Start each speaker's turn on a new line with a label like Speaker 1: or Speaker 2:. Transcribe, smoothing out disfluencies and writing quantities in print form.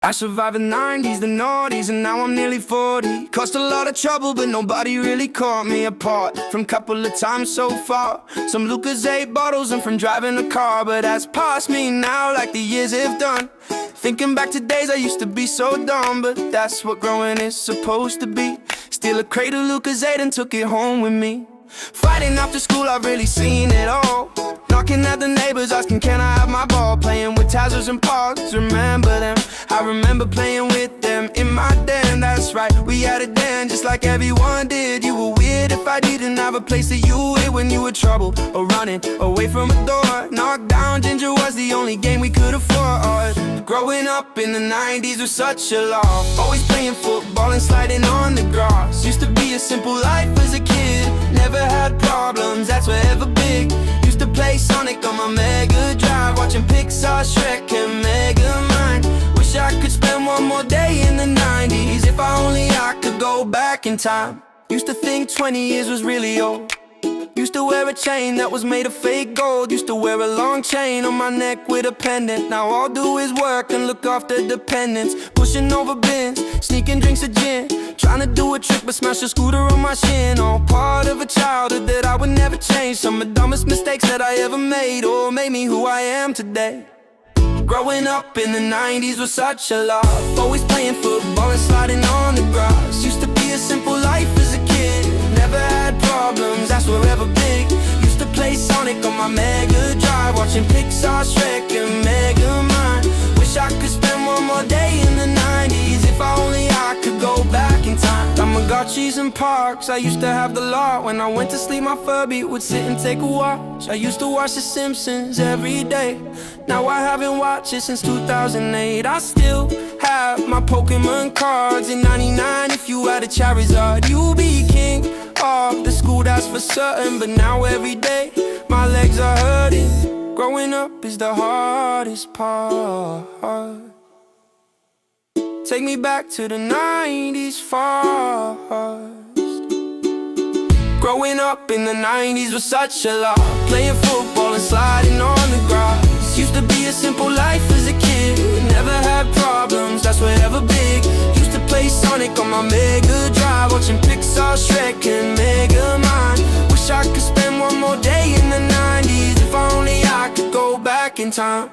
Speaker 1: I survived the 90s, the noughties, and now I'm nearly 40. Caused a lot of trouble, but nobody really caught me apart. From couple of times so far, some Lucozade bottles and from driving a car. But that's past me now, like the years have done. Thinking back to days I used to be so dumb, but that's what growing is supposed to be. Steal a crate of Lucozade and took it home with me. Fighting after school, I've really seen it all. Knocking at the neighbors, asking can I have my ball. Playing with Tazzers and Pogs, remember them. I remember playing with them in my den, that's right. We had a den just like everyone did. You were weird if I didn't have a place that you hid when you were troubled or running away from a door. Knocked down ginger was the only game we could afford. Growing up in the 90s was such a loss. Always playing football and sliding on the grass. Used to be a simple life as a kid. Never had problems, that's forever big. Used to play Sonic on my Mega Drive, watching Pixar, Shrek and Megamind. Wish I could spend one more day in the 90s. If I could go back in time. Used to think 20 years was really old. Used to wear a chain that was made of fake gold. Used to wear a long chain on my neck with a pendant. Now all do is work and look after dependents. Pushing over bins, sneaking drinks of gin. Trying to do a trick but smash a scooter on my shin. All part of a childhood that I would never change. Some of the dumbest mistakes that I ever made, or made me who I am today. Growing up in the 90s was such a loss. Always playing football and sliding on the grass. Used to be a simple life as a kid. Never had problems, that's forever big. Used to play Sonic on my Mega Drive, watching Pixar, Shrek and Megamind. Wish I could spend one more day in the 90s. If I could go back in time. Tamagotchis and parks, I used to have the lot. When I went to sleep my Furby would sit and take a watch. I used to watch The Simpsons every day. Now I haven't watched it since 2008. I still have my Pokemon cards. In 99 if you had a Charizard, you'd be king of the school, that's for certain. But now every day my legs are hurting. Growing up is the hardest part. Take me back to the 90s fast. Growing up in the 90s was such a lot. Playing football and sliding on the grass. Used to be a simple life as a kid. Never had problems, that's forever big. Used to play Sonic on my Mega Drive, watching Pixar, Shrek and Megamind. Wish I could spend one more day in the 90s. If I could go back in time.